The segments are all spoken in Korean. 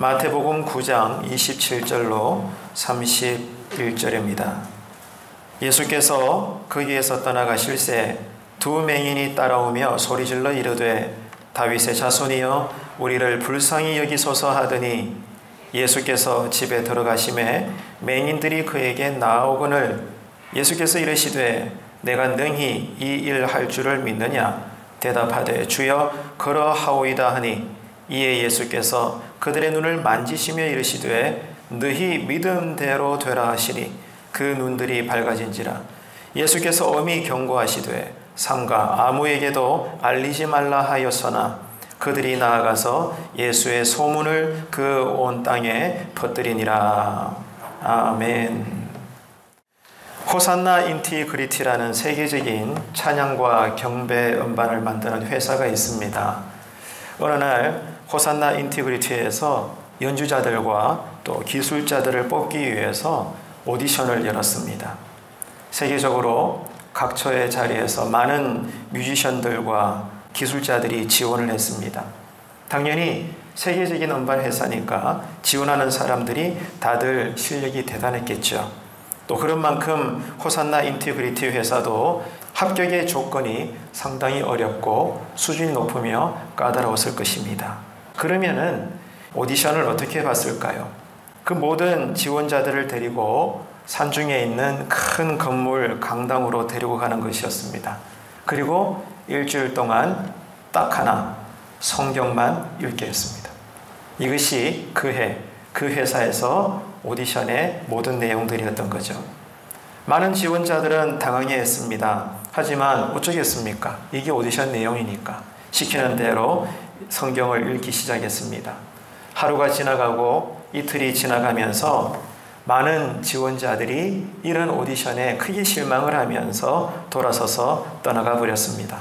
마태복음 9장 27절로 31절입니다. 예수께서 거기에서 떠나가실새 두 맹인이 따라오며 소리질러 이르되 다윗의 자손이여 우리를 불쌍히 여기소서 하더니 예수께서 집에 들어가심에 맹인들이 그에게 나아오거늘 예수께서 이르시되 내가 능히 이 일 할 줄을 믿느냐 대답하되 주여 그러하오이다 하니 이에 예수께서 그들의 눈을 만지시며 이르시되 너희 믿음대로 되라 하시니 그 눈들이 밝아진지라. 예수께서 엄히 경고하시되 삼가 아무에게도 알리지 말라 하였으나 그들이 나아가서 예수의 소문을 그 온 땅에 퍼뜨리니라. 아멘. 호산나 인티그리티라는 세계적인 찬양과 경배 음반을 만드는 회사가 있습니다. 어느 날 호산나 인티그리티에서 연주자들과 또 기술자들을 뽑기 위해서 오디션을 열었습니다. 세계적으로 각처의 자리에서 많은 뮤지션들과 기술자들이 지원을 했습니다. 당연히 세계적인 음반 회사니까 지원하는 사람들이 다들 실력이 대단했겠죠. 또 그런 만큼 호산나 인티그리티 회사도 합격의 조건이 상당히 어렵고 수준이 높으며 까다로웠을 것입니다. 그러면은 오디션을 어떻게 봤을까요? 그 모든 지원자들을 데리고 산중에 있는 큰 건물 강당으로 데리고 가는 것이었습니다. 그리고 일주일 동안 딱 하나 성경만 읽게 했습니다. 이것이 그 회사에서 오디션의 모든 내용들이었던 거죠. 많은 지원자들은 당황해했습니다. 하지만 어쩌겠습니까? 이게 오디션 내용이니까 시키는 대로 성경을 읽기 시작했습니다. 하루가 지나가고 이틀이 지나가면서 많은 지원자들이 이런 오디션에 크게 실망을 하면서 돌아서서 떠나가 버렸습니다.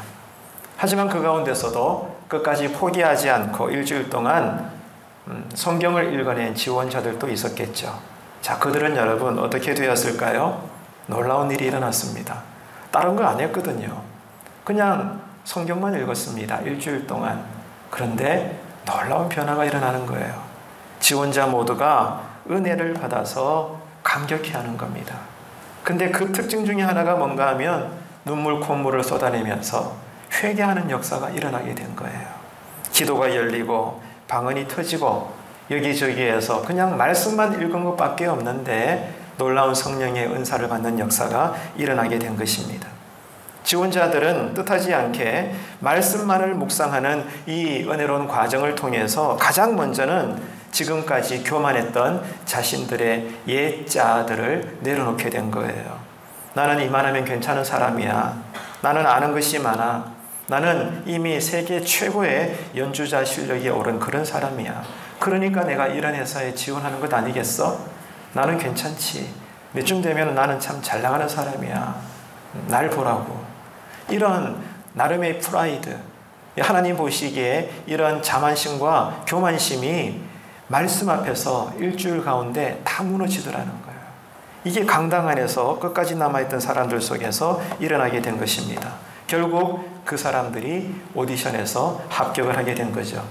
하지만 그 가운데서도 끝까지 포기하지 않고 일주일 동안 성경을 읽어낸 지원자들도 있었겠죠. 자, 그들은 여러분 어떻게 되었을까요? 놀라운 일이 일어났습니다. 다른 거 안 했거든요. 그냥 성경만 읽었습니다. 일주일 동안. 그런데 놀라운 변화가 일어나는 거예요. 지원자 모두가 은혜를 받아서 감격해하는 겁니다. 근데 그 특징 중에 하나가 뭔가 하면 눈물 콧물을 쏟아내면서 회개하는 역사가 일어나게 된 거예요. 기도가 열리고 방언이 터지고 여기저기에서 그냥 말씀만 읽은 것밖에 없는데 놀라운 성령의 은사를 받는 역사가 일어나게 된 것입니다. 지원자들은 뜻하지 않게 말씀만을 묵상하는 이 은혜로운 과정을 통해서 가장 먼저는 지금까지 교만했던 자신들의 옛자들을 내려놓게 된 거예요. 나는 이만하면 괜찮은 사람이야. 나는 아는 것이 많아. 나는 이미 세계 최고의 연주자 실력이 오른 그런 사람이야. 그러니까 내가 이런 회사에 지원하는 것 아니겠어? 나는 괜찮지. 내쯤 되면 나는 참 잘 나가는 사람이야. 날 보라고. 이런 나름의 프라이드, 하나님 보시기에 이런 자만심과 교만심이 말씀 앞에서 일주일 가운데 다 무너지더라는 거예요. 이게 강당 안에서 끝까지 남아있던 사람들 속에서 일어나게 된 것입니다. 결국 그 사람들이 오디션에서 합격을 하게 된 거죠.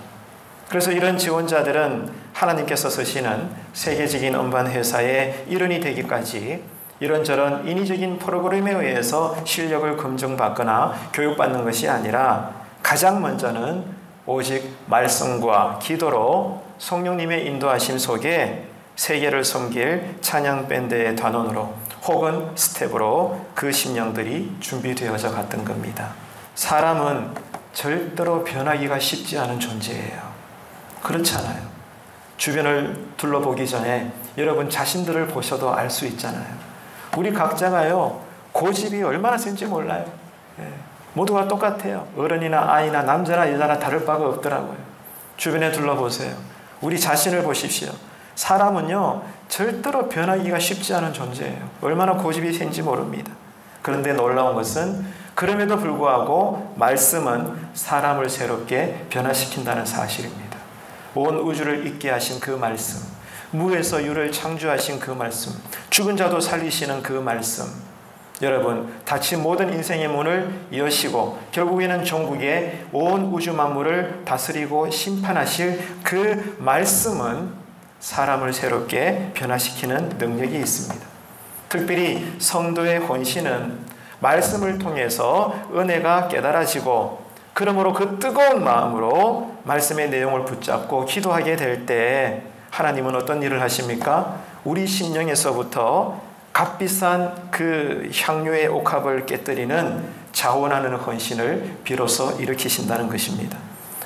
그래서 이런 지원자들은 하나님께서 쓰시는 세계적인 음반 회사의 일원이 되기까지 이런저런 인위적인 프로그램에 의해서 실력을 검증받거나 교육받는 것이 아니라 가장 먼저는 오직 말씀과 기도로 성령님의 인도하심 속에 세계를 섬길 찬양 밴드의 단원으로 혹은 스텝으로 그 심령들이 준비되어져 갔던 겁니다. 사람은 절대로 변하기가 쉽지 않은 존재예요. 그렇잖아요. 주변을 둘러보기 전에 여러분 자신들을 보셔도 알 수 있잖아요. 우리 각자가요, 고집이 얼마나 센지 몰라요. 모두가 똑같아요. 어른이나 아이나 남자나 여자나 다를 바가 없더라고요. 주변에 둘러보세요. 우리 자신을 보십시오. 사람은요, 절대로 변하기가 쉽지 않은 존재예요. 얼마나 고집이 센지 모릅니다. 그런데 놀라운 것은 그럼에도 불구하고 말씀은 사람을 새롭게 변화시킨다는 사실입니다. 온 우주를 있게 하신 그 말씀, 무에서 유를 창조하신 그 말씀, 죽은 자도 살리시는 그 말씀, 여러분 닫힌 모든 인생의 문을 여시고 결국에는 종국의 온 우주 만물을 다스리고 심판하실 그 말씀은 사람을 새롭게 변화시키는 능력이 있습니다. 특별히 성도의 헌신은 말씀을 통해서 은혜가 깨달아지고, 그러므로 그 뜨거운 마음으로 말씀의 내용을 붙잡고 기도하게 될 때 하나님은 어떤 일을 하십니까? 우리 심령에서부터 값비싼 그 향유의 옥합을 깨뜨리는 자원하는 헌신을 비로소 일으키신다는 것입니다.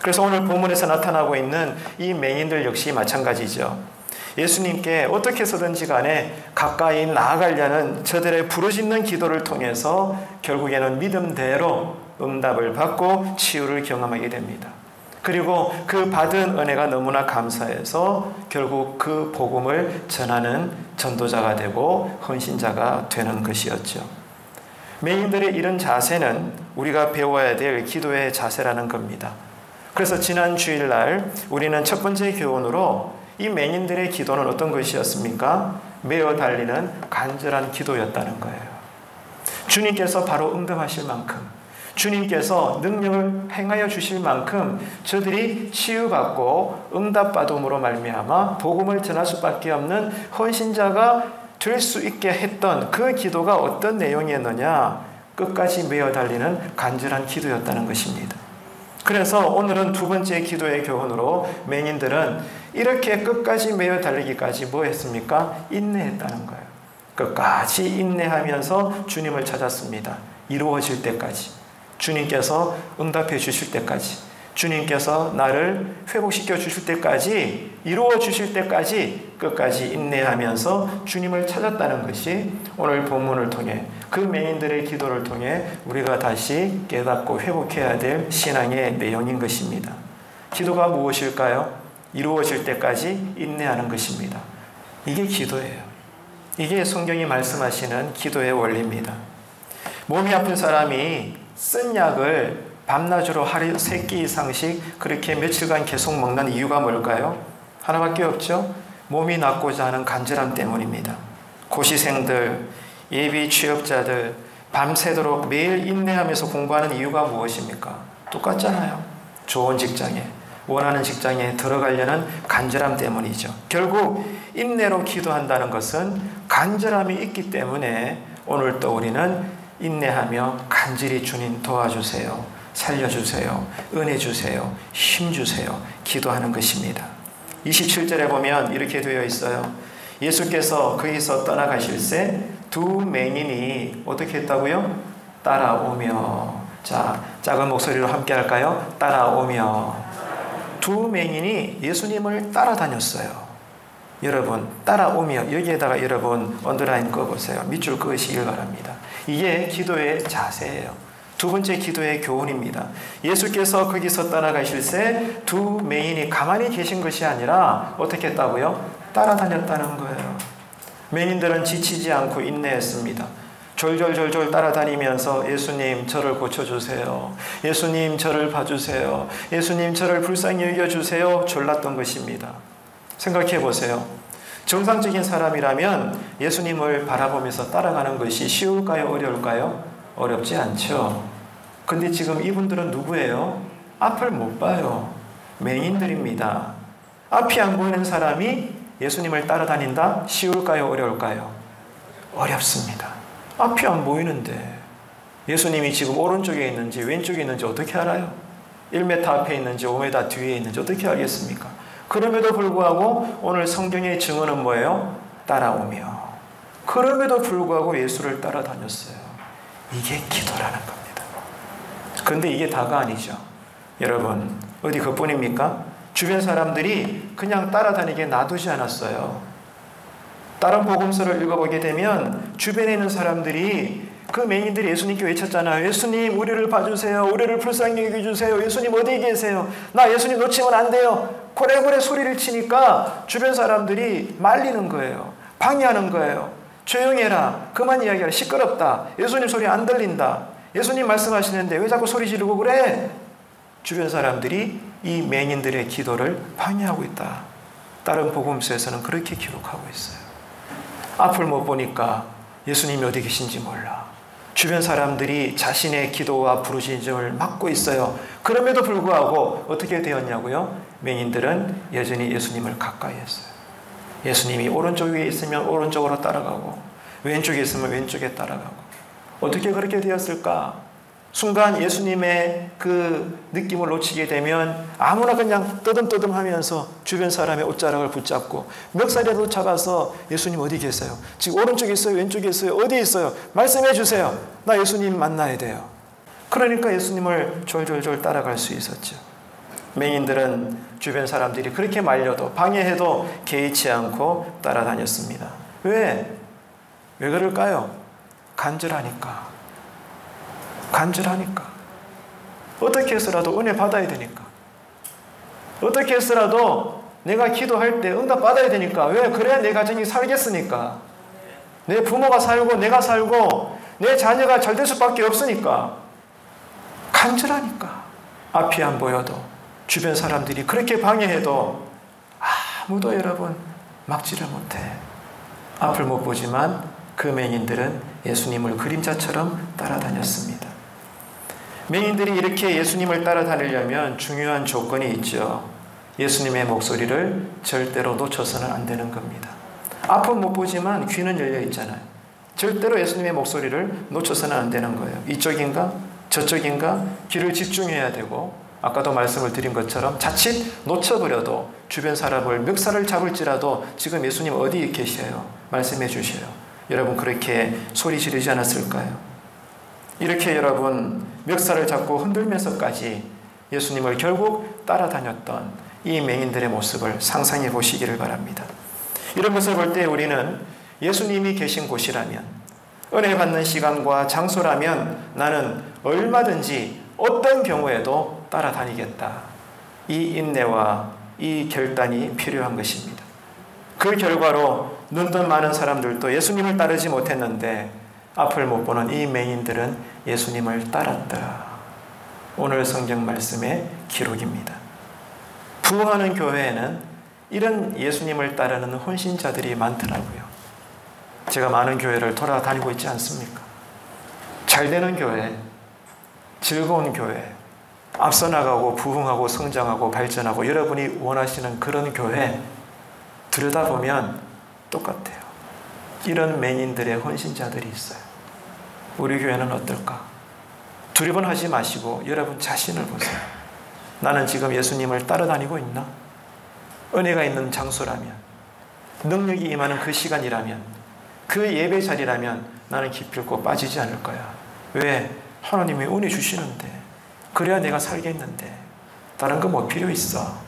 그래서 오늘 본문에서 나타나고 있는 이 맹인들 역시 마찬가지죠. 예수님께 어떻게 해서든지 간에 가까이 나아가려는 저들의 부르짖는 기도를 통해서 결국에는 믿음대로 응답을 받고 치유를 경험하게 됩니다. 그리고 그 받은 은혜가 너무나 감사해서 결국 그 복음을 전하는 전도자가 되고 헌신자가 되는 것이었죠. 맹인들의 이런 자세는 우리가 배워야 될 기도의 자세라는 겁니다. 그래서 지난 주일날 우리는 첫 번째 교훈으로 이 맹인들의 기도는 어떤 것이었습니까? 매어 달리는 간절한 기도였다는 거예요. 주님께서 바로 응답하실 만큼, 주님께서 능력을 행하여 주실 만큼 저들이 치유받고 응답받음으로 말미암아 복음을 전할 수밖에 없는 헌신자가 될 수 있게 했던 그 기도가 어떤 내용이었느냐? 끝까지 매어 달리는 간절한 기도였다는 것입니다. 그래서 오늘은 두 번째 기도의 교훈으로 맹인들은 이렇게 끝까지 매어 달리기까지 뭐 했습니까? 인내했다는 거예요. 끝까지 인내하면서 주님을 찾았습니다. 이루어질 때까지. 주님께서 응답해 주실 때까지, 주님께서 나를 회복시켜 주실 때까지, 이루어 주실 때까지 끝까지 인내하면서 주님을 찾았다는 것이 오늘 본문을 통해, 그 맹인들의 기도를 통해 우리가 다시 깨닫고 회복해야 될 신앙의 내용인 것입니다. 기도가 무엇일까요? 이루어질 때까지 인내하는 것입니다. 이게 기도예요. 이게 성경이 말씀하시는 기도의 원리입니다. 몸이 아픈 사람이 쓴 약을 밤낮으로 하루 3끼 이상씩 그렇게 며칠간 계속 먹는 이유가 뭘까요? 하나밖에 없죠. 몸이 낫고자 하는 간절함 때문입니다. 고시생들, 예비 취업자들 밤새도록 매일 인내하면서 공부하는 이유가 무엇입니까? 똑같잖아요. 좋은 직장에, 원하는 직장에 들어가려는 간절함 때문이죠. 결국 인내로 기도한다는 것은 간절함이 있기 때문에 오늘 또 우리는 인내하며 간절히 주님 도와주세요, 살려주세요, 은혜 주세요, 힘 주세요 기도하는 것입니다. 27절에 보면 이렇게 되어 있어요. 예수께서 거기서 떠나가실새 두 맹인이 어떻게 했다고요? 따라오며. 자, 작은 목소리로 함께 할까요? 따라오며. 두 맹인이 예수님을 따라다녔어요. 여러분, 따라오며, 여기에다가 여러분 언더라인 그어보세요. 밑줄 그으시길 바랍니다. 이게 기도의 자세예요. 두 번째 기도의 교훈입니다. 예수께서 거기서 떠나가실새 두 맹인이 가만히 계신 것이 아니라 어떻게 했다고요? 따라다녔다는 거예요. 맹인들은 지치지 않고 인내했습니다. 졸졸졸졸 따라다니면서 예수님 저를 고쳐주세요, 예수님 저를 봐주세요, 예수님 저를 불쌍히 여겨주세요 졸랐던 것입니다. 생각해 보세요. 정상적인 사람이라면 예수님을 바라보면서 따라가는 것이 쉬울까요? 어려울까요? 어렵지 않죠. 근데 지금 이분들은 누구예요? 앞을 못 봐요. 맹인들입니다. 앞이 안 보이는 사람이 예수님을 따라다닌다? 쉬울까요? 어려울까요? 어렵습니다. 앞이 안 보이는데 예수님이 지금 오른쪽에 있는지 왼쪽에 있는지 어떻게 알아요? 1m 앞에 있는지 5m 뒤에 있는지 어떻게 알겠습니까? 그럼에도 불구하고 오늘 성경의 증언은 뭐예요? 따라오며. 그럼에도 불구하고 예수를 따라다녔어요. 이게 기도라는 겁니다. 그런데 이게 다가 아니죠. 여러분, 어디 그뿐입니까? 주변 사람들이 그냥 따라다니게 놔두지 않았어요. 다른 복음서를 읽어보게 되면 주변에 있는 사람들이, 그 맹인들이 예수님께 외쳤잖아요. 예수님 우리를 봐주세요, 우리를 불쌍히 여겨주세요, 예수님 어디 계세요, 나 예수님 놓치면 안 돼요. 고래고래 소리를 치니까 주변 사람들이 말리는 거예요. 방해하는 거예요. 조용히 해라, 그만 이야기하라, 시끄럽다, 예수님 소리 안 들린다, 예수님 말씀하시는데 왜 자꾸 소리 지르고 그래? 주변 사람들이 이 맹인들의 기도를 방해하고 있다. 다른 복음서에서는 그렇게 기록하고 있어요. 앞을 못 보니까 예수님이 어디 계신지 몰라. 주변 사람들이 자신의 기도와 부르짖음을 막고 있어요. 그럼에도 불구하고 어떻게 되었냐고요? 맹인들은 여전히 예수님을 가까이 했어요. 예수님이 오른쪽 위에 있으면 오른쪽으로 따라가고 왼쪽에 있으면 왼쪽에 따라가고. 어떻게 그렇게 되었을까? 순간 예수님의 그 느낌을 놓치게 되면 아무나 그냥 떠듬떠듬 하면서 주변 사람의 옷자락을 붙잡고 멱살이라도 잡아서 예수님 어디 계세요? 지금 오른쪽에 있어요? 왼쪽에 있어요? 어디 있어요? 말씀해 주세요. 나 예수님 만나야 돼요. 그러니까 예수님을 졸졸졸 따라갈 수 있었죠. 맹인들은 주변 사람들이 그렇게 말려도 방해해도 개의치 않고 따라다녔습니다. 왜? 왜 그럴까요? 간절하니까. 간절하니까. 어떻게 해서라도 은혜 받아야 되니까. 어떻게 해서라도 내가 기도할 때 응답 받아야 되니까. 왜? 그래야 내 가정이 살겠으니까. 내 부모가 살고 내가 살고 내 자녀가 잘 될 수밖에 없으니까. 간절하니까. 앞이 안 보여도 주변 사람들이 그렇게 방해해도 아무도 여러분 막지를 못해. 앞을 못 보지만 그 맹인들은 예수님을 그림자처럼 따라다녔습니다. 맹인들이 이렇게 예수님을 따라다니려면 중요한 조건이 있죠. 예수님의 목소리를 절대로 놓쳐서는 안 되는 겁니다. 앞은 못 보지만 귀는 열려 있잖아요. 절대로 예수님의 목소리를 놓쳐서는 안 되는 거예요. 이쪽인가? 저쪽인가? 귀를 집중해야 되고, 아까도 말씀을 드린 것처럼 자칫 놓쳐버려도 주변 사람을 멱살을 잡을지라도 지금 예수님 어디 계셔요? 말씀해 주셔요. 여러분 그렇게 소리 지르지 않았을까요? 이렇게 여러분 멱살을 잡고 흔들면서까지 예수님을 결국 따라다녔던 이 맹인들의 모습을 상상해 보시기를 바랍니다. 이런 것을 볼 때 우리는 예수님이 계신 곳이라면, 은혜 받는 시간과 장소라면 나는 얼마든지 어떤 경우에도 따라다니겠다. 이 인내와 이 결단이 필요한 것입니다. 그 결과로 눈뜬 많은 사람들도 예수님을 따르지 못했는데 앞을 못 보는 이 맹인들은 예수님을 따랐다. 오늘 성경 말씀의 기록입니다. 부흥하는 교회에는 이런 예수님을 따르는 헌신자들이 많더라고요. 제가 많은 교회를 돌아다니고 있지 않습니까? 잘 되는 교회, 즐거운 교회, 앞서 나가고 부흥하고 성장하고 발전하고 여러분이 원하시는 그런 교회 들여다보면 똑같아요. 이런 맹인들의 헌신자들이 있어요. 우리 교회는 어떨까? 두려워하지 마시고 여러분 자신을 보세요. 나는 지금 예수님을 따라다니고 있나? 은혜가 있는 장소라면, 능력이 임하는 그 시간이라면, 그 예배 자리라면 나는 기필코 빠지지 않을 거야. 왜? 하나님이 은혜 주시는데, 그래야 내가 살겠는데 다른 거 뭐 필요 있어?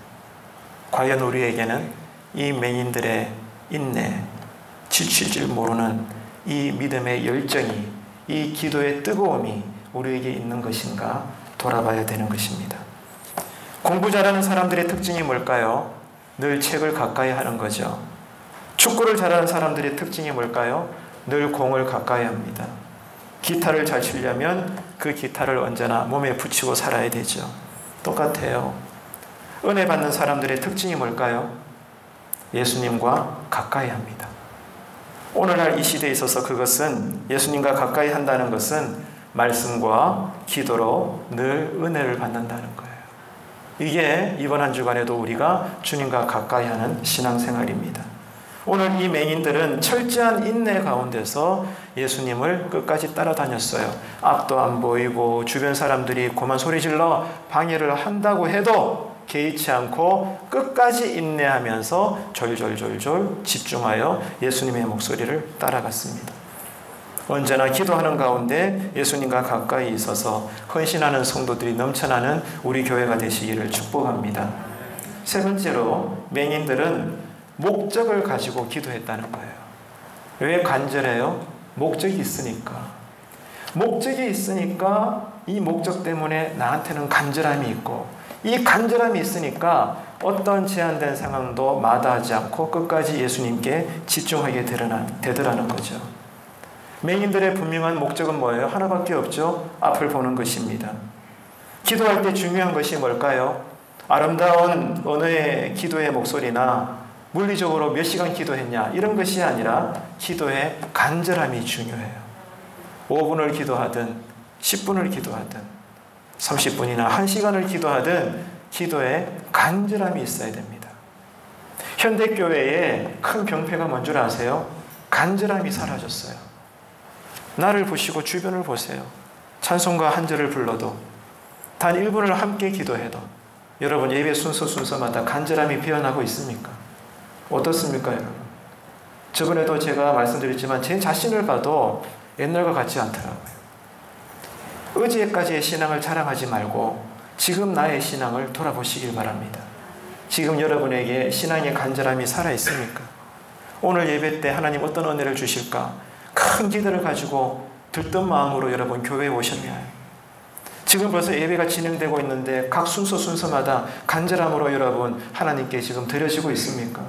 과연 우리에게는 이 맹인들의 인내, 지칠 줄 모르는 이 믿음의 열정이, 이 기도의 뜨거움이 우리에게 있는 것인가 돌아봐야 되는 것입니다. 공부 잘하는 사람들의 특징이 뭘까요? 늘 책을 가까이 하는 거죠. 축구를 잘하는 사람들의 특징이 뭘까요? 늘 공을 가까이 합니다. 기타를 잘 치려면 그 기타를 언제나 몸에 붙이고 살아야 되죠. 똑같아요. 은혜 받는 사람들의 특징이 뭘까요? 예수님과 가까이 합니다. 오늘날 이 시대에 있어서 그것은, 예수님과 가까이 한다는 것은 말씀과 기도로 늘 은혜를 받는다는 거예요. 이게 이번 한 주간에도 우리가 주님과 가까이 하는 신앙생활입니다. 오늘 이 맹인들은 철저한 인내 가운데서 예수님을 끝까지 따라다녔어요. 앞도 안 보이고 주변 사람들이 고만 소리질러 방해를 한다고 해도 개의치 않고 끝까지 인내하면서 졸졸졸졸 집중하여 예수님의 목소리를 따라갔습니다. 언제나 기도하는 가운데 예수님과 가까이 있어서 헌신하는 성도들이 넘쳐나는 우리 교회가 되시기를 축복합니다. 세 번째로, 맹인들은 목적을 가지고 기도했다는 거예요. 왜 간절해요? 목적이 있으니까. 목적이 있으니까 이 목적 때문에 나한테는 간절함이 있고, 이 간절함이 있으니까 어떤 제한된 상황도 마다하지 않고 끝까지 예수님께 집중하게 되더라는 거죠. 맹인들의 분명한 목적은 뭐예요? 하나밖에 없죠. 앞을 보는 것입니다. 기도할 때 중요한 것이 뭘까요? 아름다운 언어의 기도의 목소리나 물리적으로 몇 시간 기도했냐 이런 것이 아니라 기도의 간절함이 중요해요. 5분을 기도하든 10분을 기도하든 30분이나 1시간을 기도하든 기도에 간절함이 있어야 됩니다. 현대교회의 큰 병폐가 뭔 줄 아세요? 간절함이 사라졌어요. 나를 보시고 주변을 보세요. 찬송가 한 절을 불러도, 단 1분을 함께 기도해도 여러분 예배 순서마다 간절함이 피어나고 있습니까? 어떻습니까, 여러분? 저번에도 제가 말씀드렸지만 제 자신을 봐도 옛날과 같지 않더라고요. 어제까지의 신앙을 자랑하지 말고 지금 나의 신앙을 돌아보시길 바랍니다. 지금 여러분에게 신앙의 간절함이 살아있습니까? 오늘 예배 때 하나님 어떤 은혜를 주실까? 큰 기대를 가지고 들뜬 마음으로 여러분 교회에 오셨나요? 지금 벌써 예배가 진행되고 있는데 각 순서마다 간절함으로 여러분 하나님께 지금 드려지고 있습니까?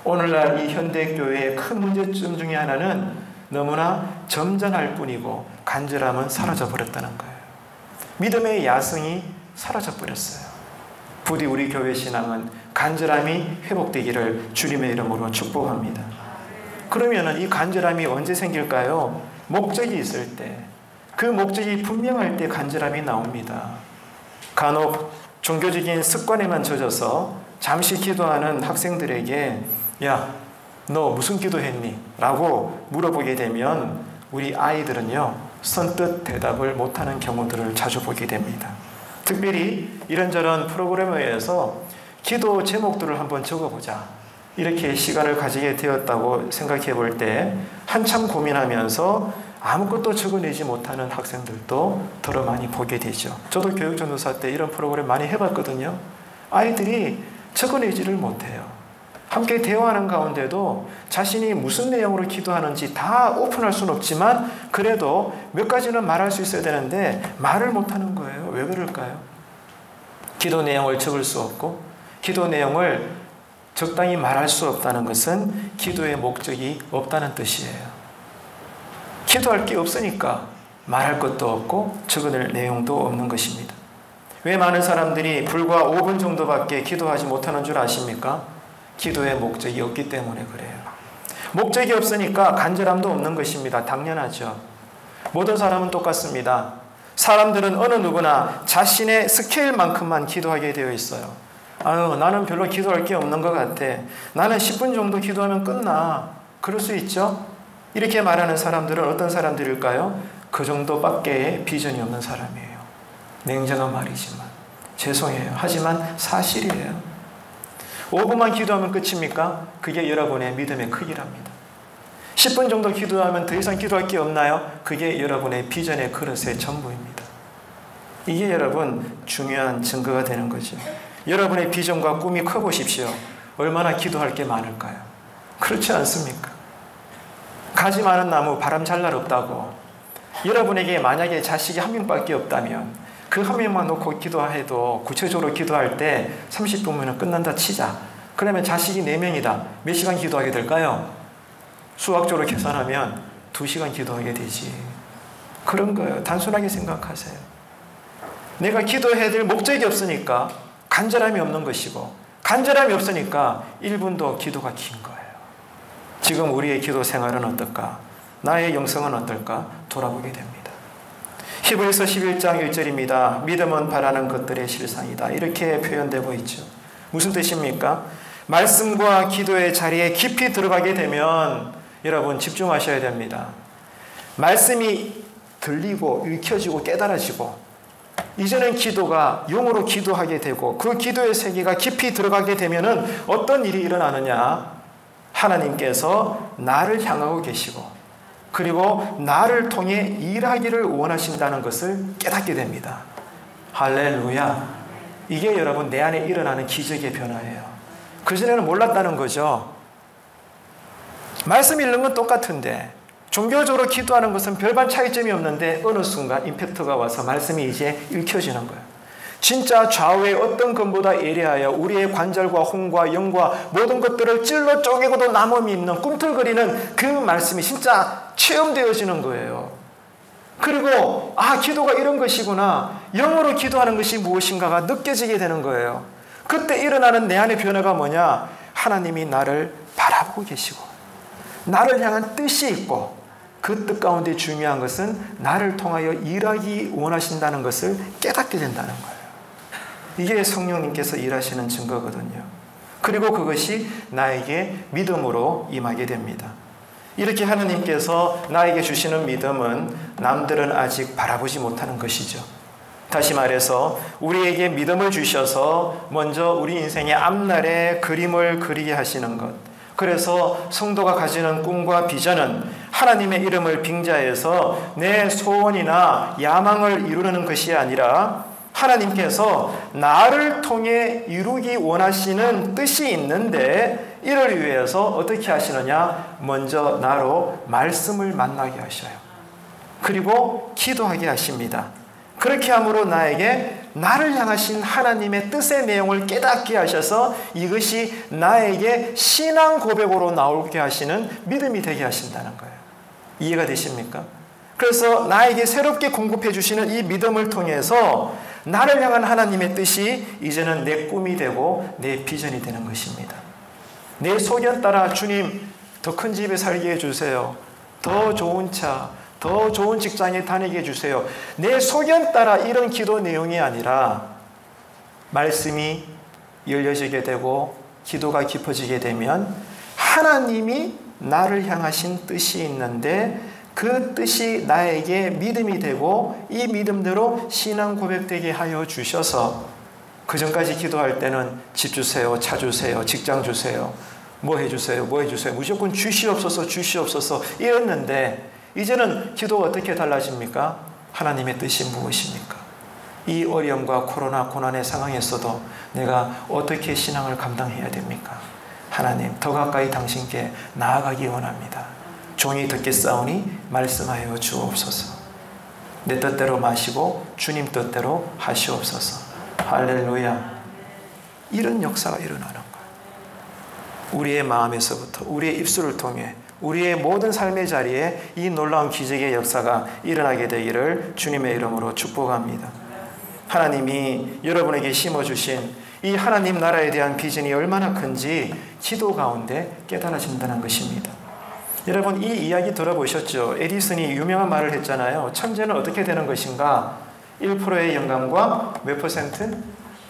오늘날 이 현대교회의 큰 문제점 중에 하나는 너무나 점잖할 뿐이고 간절함은 사라져 버렸다는 거예요. 믿음의 야성이 사라져 버렸어요. 부디 우리 교회 신앙은 간절함이 회복되기를 주님의 이름으로 축복합니다. 그러면 이 간절함이 언제 생길까요? 목적이 있을 때, 그 목적이 분명할 때 간절함이 나옵니다. 간혹 종교적인 습관에만 젖어서 잠시 기도하는 학생들에게 야, 너 무슨 기도했니? 라고 물어보게 되면 우리 아이들은요, 선뜻 대답을 못하는 경우들을 자주 보게 됩니다. 특별히 이런저런 프로그램에 의해서 기도 제목들을 한번 적어보자, 이렇게 시간을 가지게 되었다고 생각해 볼 때 한참 고민하면서 아무것도 적어내지 못하는 학생들도 더러 많이 보게 되죠. 저도 교육전도사 때 이런 프로그램 많이 해봤거든요. 아이들이 적어내지를 못해요. 함께 대화하는 가운데도 자신이 무슨 내용으로 기도하는지 다 오픈할 수는 없지만 그래도 몇 가지는 말할 수 있어야 되는데 말을 못하는 거예요. 왜 그럴까요? 기도 내용을 적을 수 없고 기도 내용을 적당히 말할 수 없다는 것은 기도의 목적이 없다는 뜻이에요. 기도할 게 없으니까 말할 것도 없고 적어낼 내용도 없는 것입니다. 왜 많은 사람들이 불과 5분 정도밖에 기도하지 못하는 줄 아십니까? 기도의 목적이 없기 때문에 그래요. 목적이 없으니까 간절함도 없는 것입니다. 당연하죠. 모든 사람은 똑같습니다. 사람들은 어느 누구나 자신의 스케일만큼만 기도하게 되어 있어요. 아유, 나는 별로 기도할 게 없는 것 같아. 나는 10분 정도 기도하면 끝나. 그럴 수 있죠? 이렇게 말하는 사람들은 어떤 사람들일까요? 그 정도밖에 비전이 없는 사람이에요. 냉정한 말이지만 죄송해요. 하지만 사실이에요. 5분만 기도하면 끝입니까? 그게 여러분의 믿음의 크기랍니다. 10분 정도 기도하면 더 이상 기도할 게 없나요? 그게 여러분의 비전의 그릇의 전부입니다. 이게 여러분 중요한 증거가 되는 거죠. 여러분의 비전과 꿈이 커 보십시오. 얼마나 기도할 게 많을까요? 그렇지 않습니까? 가지 많은 나무 바람 잘 날 없다고. 여러분에게 만약에 자식이 한 명밖에 없다면 그 한 명만 놓고 기도해도 구체적으로 기도할 때 30분이면 끝난다 치자. 그러면 자식이 4명이다. 몇 시간 기도하게 될까요? 수학적으로 계산하면 2시간 기도하게 되지. 그런 거예요. 단순하게 생각하세요. 내가 기도해야 될 목적이 없으니까 간절함이 없는 것이고 간절함이 없으니까 1분도 기도가 긴 거예요. 지금 우리의 기도 생활은 어떨까? 나의 영성은 어떨까? 돌아보게 됩니다. 히브리서 11장 1절입니다. 믿음은 바라는 것들의 실상이다. 이렇게 표현되고 있죠. 무슨 뜻입니까? 말씀과 기도의 자리에 깊이 들어가게 되면 여러분 집중하셔야 됩니다. 말씀이 들리고 읽혀지고 깨달아지고 이제는 기도가 영으로 기도하게 되고 그 기도의 세계가 깊이 들어가게 되면은 어떤 일이 일어나느냐? 하나님께서 나를 향하고 계시고 그리고 나를 통해 일하기를 원하신다는 것을 깨닫게 됩니다. 할렐루야. 이게 여러분 내 안에 일어나는 기적의 변화예요. 그전에는 몰랐다는 거죠. 말씀 읽는 건 똑같은데 종교적으로 기도하는 것은 별반 차이점이 없는데 어느 순간 임팩트가 와서 말씀이 이제 읽혀지는 거예요. 진짜 좌우의 어떤 것보다 예리하여 우리의 관절과 혼과 영과 모든 것들을 찔러 쪼개고도 남음이 있는 꿈틀거리는 그 말씀이 진짜 체험되어지는 거예요. 그리고 기도가 이런 것이구나. 영어로 기도하는 것이 무엇인가가 느껴지게 되는 거예요. 그때 일어나는 내 안의 변화가 뭐냐? 하나님이 나를 바라보고 계시고 나를 향한 뜻이 있고 그 뜻 가운데 중요한 것은 나를 통하여 일하기 원하신다는 것을 깨닫게 된다는 거예요. 이게 성령님께서 일하시는 증거거든요. 그리고 그것이 나에게 믿음으로 임하게 됩니다. 이렇게 하나님께서 나에게 주시는 믿음은 남들은 아직 바라보지 못하는 것이죠. 다시 말해서 우리에게 믿음을 주셔서 먼저 우리 인생의 앞날에 그림을 그리게 하시는 것. 그래서 성도가 가지는 꿈과 비전은 하나님의 이름을 빙자해서 내 소원이나 야망을 이루는 것이 아니라 하나님께서 나를 통해 이루기 원하시는 뜻이 있는데 이를 위해서 어떻게 하시느냐? 먼저 나로 말씀을 만나게 하셔요. 그리고 기도하게 하십니다. 그렇게 함으로 나에게 나를 향하신 하나님의 뜻의 내용을 깨닫게 하셔서 이것이 나에게 신앙 고백으로 나오게 하시는 믿음이 되게 하신다는 거예요. 이해가 되십니까? 그래서 나에게 새롭게 공급해 주시는 이 믿음을 통해서 나를 향한 하나님의 뜻이 이제는 내 꿈이 되고 내 비전이 되는 것입니다. 내 소견 따라 주님 더 큰 집에 살게 해주세요. 더 좋은 차, 더 좋은 직장에 다니게 해주세요. 내 소견 따라 이런 기도 내용이 아니라 말씀이 열려지게 되고 기도가 깊어지게 되면 하나님이 나를 향하신 뜻이 있는데 그 뜻이 나에게 믿음이 되고 이 믿음대로 신앙 고백되게 하여 주셔서 그전까지 기도할 때는 집 주세요, 차 주세요, 직장 주세요, 뭐 해주세요, 뭐 해주세요, 무조건 주시옵소서 주시옵소서 이랬는데 이제는 기도가 어떻게 달라집니까? 하나님의 뜻이 무엇입니까? 이 어려움과 코로나 고난의 상황에서도 내가 어떻게 신앙을 감당해야 됩니까? 하나님 더 가까이 당신께 나아가기 원합니다. 종이 듣겠사오니 말씀하여 주옵소서. 내 뜻대로 마시고 주님 뜻대로 하시옵소서. 할렐루야. 이런 역사가 일어나는 거예요. 우리의 마음에서부터 우리의 입술을 통해 우리의 모든 삶의 자리에 이 놀라운 기적의 역사가 일어나게 되기를 주님의 이름으로 축복합니다. 하나님이 여러분에게 심어주신 이 하나님 나라에 대한 비전이 얼마나 큰지 기도 가운데 깨달아진다는 것입니다. 여러분 이 이야기 들어보셨죠? 에디슨이 유명한 말을 했잖아요. 천재는 어떻게 되는 것인가? 1%의 영감과 몇 퍼센트?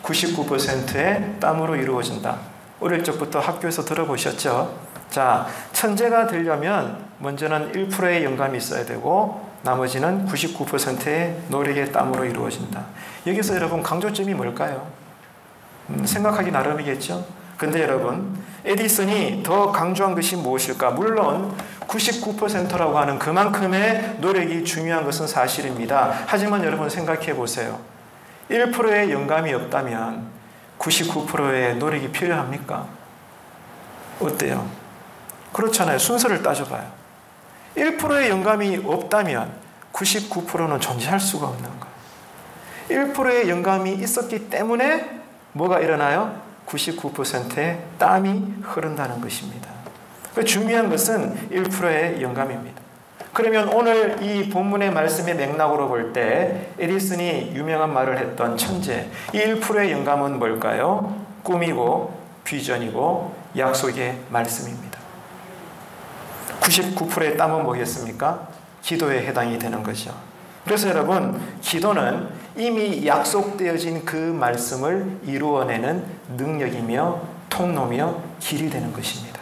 99%의 땀으로 이루어진다. 어릴 적부터 학교에서 들어보셨죠? 자, 천재가 되려면 먼저는 1%의 영감이 있어야 되고 나머지는 99%의 노력의 땀으로 이루어진다. 여기서 여러분 강조점이 뭘까요? 생각하기 나름이겠죠? 근데 여러분 에디슨이 더 강조한 것이 무엇일까? 물론 99%라고 하는 그만큼의 노력이 중요한 것은 사실입니다. 하지만 여러분 생각해 보세요. 1%의 영감이 없다면 99%의 노력이 필요합니까? 어때요? 그렇잖아요. 순서를 따져봐요. 1%의 영감이 없다면 99%는 존재할 수가 없는 거예요. 1%의 영감이 있었기 때문에 뭐가 일어나요? 99%의 땀이 흐른다는 것입니다. 중요한 것은 1%의 영감입니다. 그러면 오늘 이 본문의 말씀의 맥락으로 볼 때 에디슨이 유명한 말을 했던 천재, 이 1%의 영감은 뭘까요? 꿈이고 비전이고 약속의 말씀입니다. 99%의 땀은 뭐겠습니까? 기도에 해당이 되는 거죠. 그래서 여러분 기도는 이미 약속되어진 그 말씀을 이루어내는 능력이며 통로며 길이 되는 것입니다.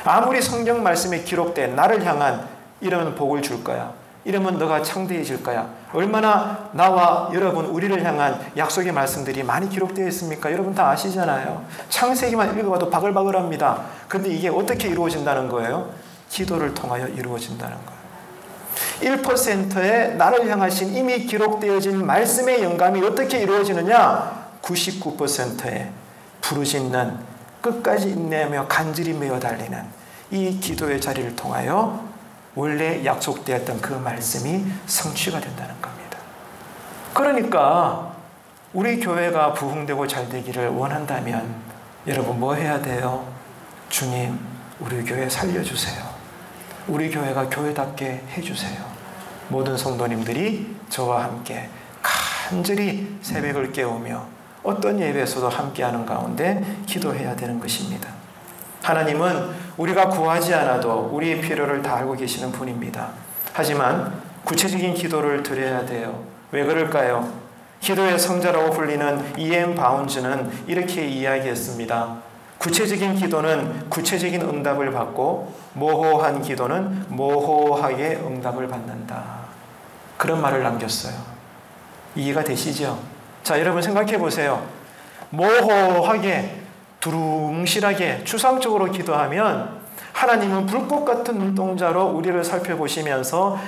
아무리 성경 말씀에 기록된 나를 향한 이러면 복을 줄 거야. 이러면 너가 창대해질 거야. 얼마나 나와 여러분 우리를 향한 약속의 말씀들이 많이 기록되어 있습니까? 여러분 다 아시잖아요. 창세기만 읽어봐도 바글바글합니다. 근데 이게 어떻게 이루어진다는 거예요? 기도를 통하여 이루어진다는 거예요. 1%의 나를 향하신 이미 기록되어진 말씀의 영감이 어떻게 이루어지느냐? 99%의 부르짖는 끝까지 인내하며 간절히 메어 달리는 이 기도의 자리를 통하여 원래 약속되었던 그 말씀이 성취가 된다는 겁니다. 그러니까 우리 교회가 부흥되고 잘 되기를 원한다면 여러분 뭐 해야 돼요? 주님, 우리 교회 살려주세요. 우리 교회가 교회답게 해주세요. 모든 성도님들이 저와 함께 간절히 새벽을 깨우며 어떤 예배에서도 함께하는 가운데 기도해야 되는 것입니다. 하나님은 우리가 구하지 않아도 우리의 필요를 다 알고 계시는 분입니다. 하지만 구체적인 기도를 드려야 돼요. 왜 그럴까요? 기도의 성자라고 불리는 E.M. 바운즈는 이렇게 이야기했습니다. 구체적인 기도는 구체적인 응답을 받고 모호한 기도는 모호하게 응답을 받는다. 그런 말을 남겼어요. 이해가 되시죠? 자, 여러분 생각해 보세요. 모호하게 두루뭉실하게 추상적으로 기도하면 하나님은 불꽃 같은 눈동자로 우리를 살펴보시면서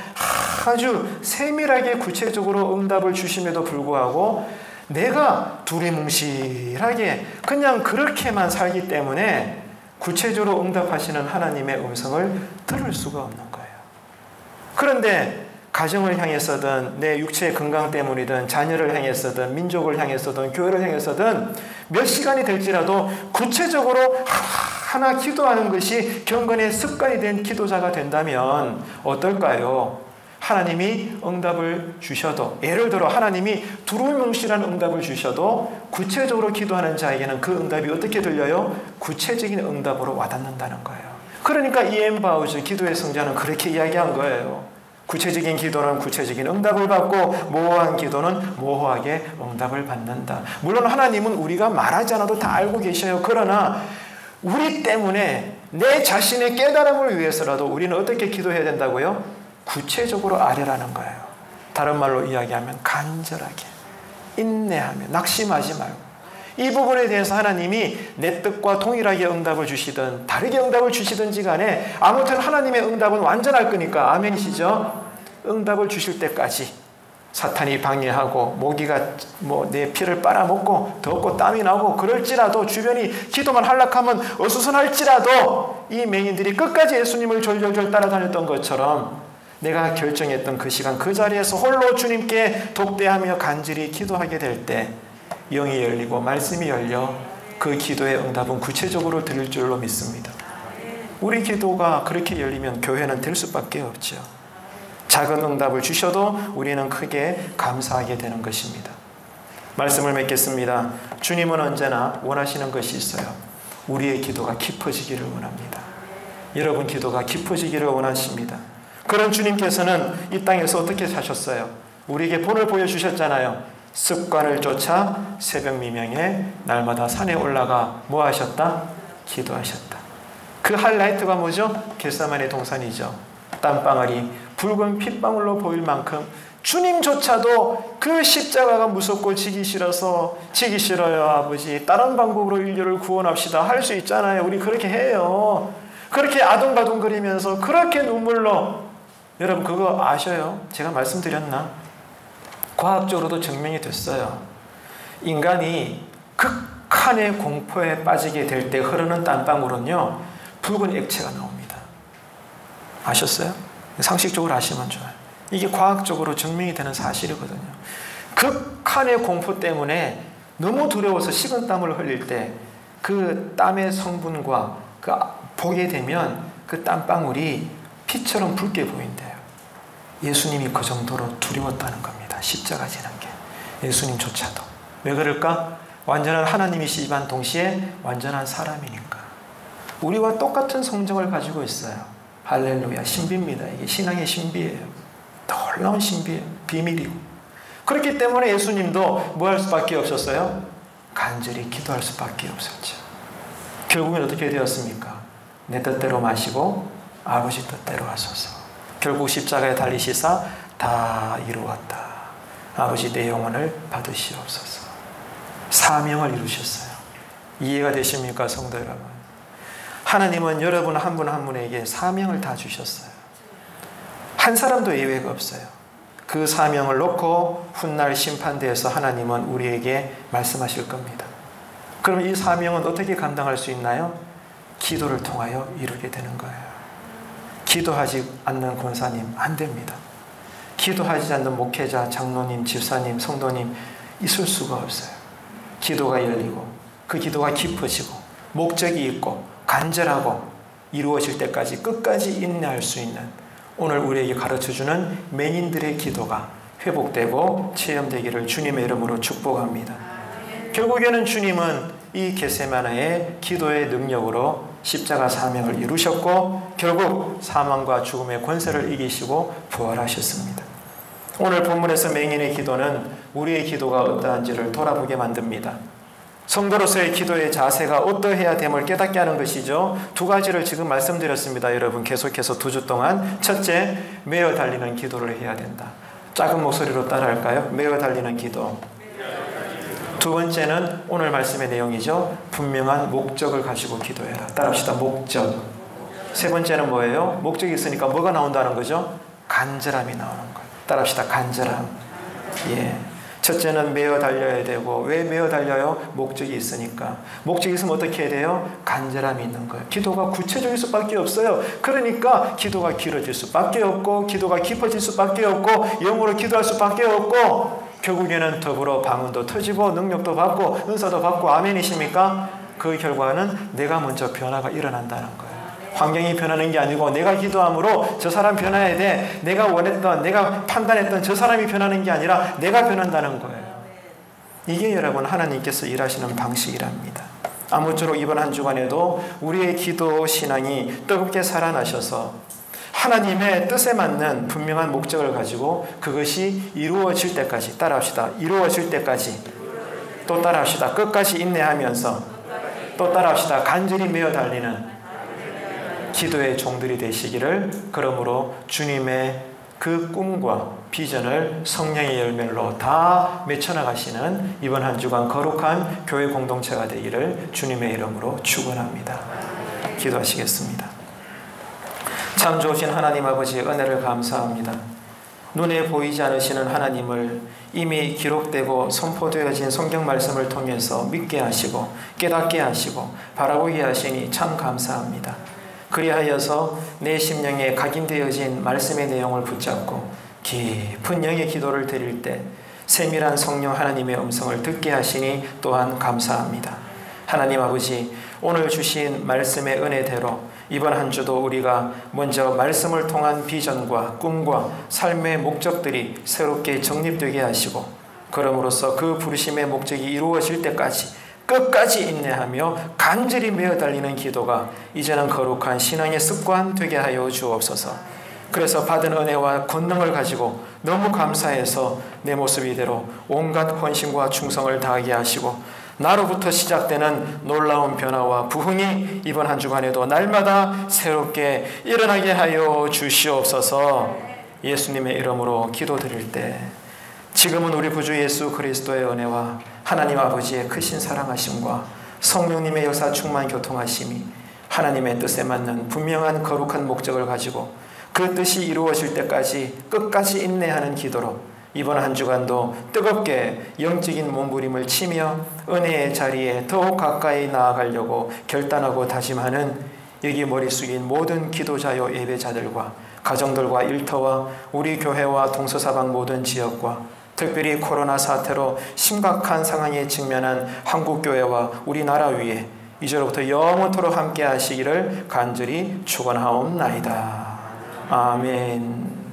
아주 세밀하게 구체적으로 응답을 주심에도 불구하고 내가 두리뭉실하게 그냥 그렇게만 살기 때문에 구체적으로 응답하시는 하나님의 음성을 들을 수가 없는 거예요. 그런데 가정을 향해서든 내 육체의 건강 때문이든 자녀를 향해서든 민족을 향해서든 교회를 향해서든 몇 시간이 될지라도 구체적으로 하나 기도하는 것이 경건의 습관이 된 기도자가 된다면 어떨까요? 하나님이 응답을 주셔도, 예를 들어 하나님이 두루뭉실한 응답을 주셔도 구체적으로 기도하는 자에게는 그 응답이 어떻게 들려요? 구체적인 응답으로 와닿는다는 거예요. 그러니까 이엠 바우즈 기도의 성자는 그렇게 이야기한 거예요. 구체적인 기도는 구체적인 응답을 받고 모호한 기도는 모호하게 응답을 받는다. 물론 하나님은 우리가 말하지 않아도 다 알고 계셔요. 그러나 우리 때문에 내 자신의 깨달음을 위해서라도 우리는 어떻게 기도해야 된다고요? 구체적으로 아뢰라는 거예요. 다른 말로 이야기하면 간절하게, 인내하며, 낙심하지 말고. 이 부분에 대해서 하나님이 내 뜻과 동일하게 응답을 주시든 다르게 응답을 주시든지 간에 아무튼 하나님의 응답은 완전할 거니까 아멘이시죠? 응답을 주실 때까지 사탄이 방해하고 모기가 내 피를 빨아먹고 덥고 땀이 나고 그럴지라도 주변이 기도만 한락하면 어수선할지라도 이 맹인들이 끝까지 예수님을 졸졸졸 따라다녔던 것처럼 내가 결정했던 그 시간 그 자리에서 홀로 주님께 독대하며 간절히 기도하게 될 때 영이 열리고 말씀이 열려 그 기도의 응답은 구체적으로 들릴 줄로 믿습니다. 우리 기도가 그렇게 열리면 교회는 될 수밖에 없죠. 작은 응답을 주셔도 우리는 크게 감사하게 되는 것입니다. 말씀을 맺겠습니다. 주님은 언제나 원하시는 것이 있어요. 우리의 기도가 깊어지기를 원합니다. 여러분 기도가 깊어지기를 원하십니다. 그런 주님께서는 이 땅에서 어떻게 사셨어요? 우리에게 본을 보여주셨잖아요. 습관을 쫓아 새벽 미명에 날마다 산에 올라가 뭐 하셨다? 기도하셨다. 그 하이라이트가 뭐죠? 겟세마네 동산이죠. 땀방울이 붉은 핏방울로 보일 만큼 주님조차도 그 십자가가 무섭고 지기 싫어요 아버지 다른 방법으로 인류를 구원합시다 할 수 있잖아요. 우리 그렇게 해요. 그렇게 아둥바둥거리면서 그렇게 눈물로. 여러분 그거 아셔요? 제가 말씀드렸나? 과학적으로도 증명이 됐어요. 인간이 극한의 공포에 빠지게 될 때 흐르는 땀방울은요 붉은 액체가 나옵니다. 아셨어요? 상식적으로 아시면 좋아요. 이게 과학적으로 증명이 되는 사실이거든요. 극한의 공포 때문에 너무 두려워서 식은땀을 흘릴 때 그 땀의 성분과 보게 되면 그 땀방울이 피처럼 붉게 보인대요. 예수님이 그 정도로 두려웠다는 겁니다. 십자가 지는 게. 예수님조차도. 왜 그럴까? 완전한 하나님이시지만 동시에 완전한 사람이니까. 우리와 똑같은 성정을 가지고 있어요. 할렐루야. 신비입니다. 이게 신앙의 신비예요. 놀라운 신비예요. 비밀이고. 그렇기 때문에 예수님도 뭐 할 수밖에 없었어요? 간절히 기도할 수밖에 없었죠. 결국엔 어떻게 되었습니까? 내 뜻대로 마시고 아버지 뜻대로 하소서. 결국 십자가에 달리시사 다 이루었다. 아버지 내 영혼을 받으시옵소서. 사명을 이루셨어요. 이해가 되십니까 성도 여러분? 하나님은 여러분 한 분 한 분에게 사명을 다 주셨어요. 한 사람도 예외가 없어요. 그 사명을 놓고 훗날 심판대에서 하나님은 우리에게 말씀하실 겁니다. 그럼 이 사명은 어떻게 감당할 수 있나요? 기도를 통하여 이루게 되는 거예요. 기도하지 않는 권사님 안 됩니다. 기도하지 않는 목회자, 장로님, 집사님, 성도님 있을 수가 없어요. 기도가 열리고 그 기도가 깊어지고 목적이 있고 간절하고 이루어질 때까지 끝까지 인내할 수 있는 오늘 우리에게 가르쳐주는 맹인들의 기도가 회복되고 체험되기를 주님의 이름으로 축복합니다. 결국에는 주님은 이 겟세마네의 기도의 능력으로 십자가 사명을 이루셨고 결국 사망과 죽음의 권세를 이기시고 부활하셨습니다. 오늘 본문에서 맹인의 기도는 우리의 기도가 어떠한지를 돌아보게 만듭니다. 성도로서의 기도의 자세가 어떠해야 됨을 깨닫게 하는 것이죠. 두 가지를 지금 말씀드렸습니다. 여러분 계속해서 2주 동안. 첫째, 매어 달리는 기도를 해야 된다. 작은 목소리로 따라할까요? 매어 달리는 기도. 두 번째는 오늘 말씀의 내용이죠. 분명한 목적을 가지고 기도해라. 따라합시다. 목적. 세 번째는 뭐예요? 목적이 있으니까 뭐가 나온다는 거죠? 간절함이 나오는 거예요. 따라합시다. 간절함. 예. 첫째는 매어 달려야 되고, 왜 매어 달려요? 목적이 있으니까. 목적이 있으면 어떻게 해야 돼요? 간절함이 있는 거예요. 기도가 구체적일 수밖에 없어요. 그러니까 기도가 길어질 수밖에 없고, 기도가 깊어질 수밖에 없고, 영으로 기도할 수밖에 없고, 결국에는 더불어 방언도 터지고 능력도 받고 은사도 받고. 아멘이십니까? 그 결과는 내가 먼저 변화가 일어난다는 거예요. 환경이 변하는 게 아니고 내가 기도함으로 저 사람 변해야 돼. 내가 원했던, 내가 판단했던 저 사람이 변하는 게 아니라 내가 변한다는 거예요. 이게 여러분 하나님께서 일하시는 방식이랍니다. 아무쪼록 이번 한 주간에도 우리의 기도 신앙이 뜨겁게 살아나셔서 하나님의 뜻에 맞는 분명한 목적을 가지고 그것이 이루어질 때까지, 따라합시다. 이루어질 때까지. 또 따라합시다. 끝까지 인내하면서. 또 따라합시다. 간절히 매어 달리는 기도의 종들이 되시기를, 그러므로 주님의 그 꿈과 비전을 성령의 열매로 다 맺혀나가시는 이번 한 주간 거룩한 교회 공동체가 되기를 주님의 이름으로 축원합니다. 기도하시겠습니다. 참 좋으신 하나님 아버지, 은혜를 감사합니다. 눈에 보이지 않으시는 하나님을 이미 기록되고 선포되어진 성경 말씀을 통해서 믿게 하시고 깨닫게 하시고 바라보게 하시니 참 감사합니다. 그리하여서 내 심령에 각인되어진 말씀의 내용을 붙잡고 깊은 영의 기도를 드릴 때 세밀한 성령 하나님의 음성을 듣게 하시니 또한 감사합니다. 하나님 아버지, 오늘 주신 말씀의 은혜대로 이번 한 주도 우리가 먼저 말씀을 통한 비전과 꿈과 삶의 목적들이 새롭게 정립되게 하시고, 그럼으로써 그 부르심의 목적이 이루어질 때까지 끝까지 인내하며 간절히 매어 달리는 기도가 이제는 거룩한 신앙의 습관 되게 하여 주옵소서. 그래서 받은 은혜와 권능을 가지고 너무 감사해서 내 모습 이대로 온갖 헌신과 충성을 다하게 하시고, 나로부터 시작되는 놀라운 변화와 부흥이 이번 한 주간에도 날마다 새롭게 일어나게 하여 주시옵소서. 예수님의 이름으로 기도드릴 때 지금은 우리 구주 예수 그리스도의 은혜와 하나님 아버지의 크신 사랑하심과 성령님의 역사 충만 교통하심이 하나님의 뜻에 맞는 분명한 거룩한 목적을 가지고 그 뜻이 이루어질 때까지 끝까지 인내하는 기도로 이번 한 주간도 뜨겁게 영적인 몸부림을 치며 은혜의 자리에 더욱 가까이 나아가려고 결단하고 다짐하는 여기 머리 숙인 모든 기도자요 예배자들과 가정들과 일터와 우리 교회와 동서사방 모든 지역과 특별히 코로나 사태로 심각한 상황에 직면한 한국교회와 우리나라 위에 이제로부터 영원토록 함께 하시기를 간절히 축원하옵나이다. 아멘.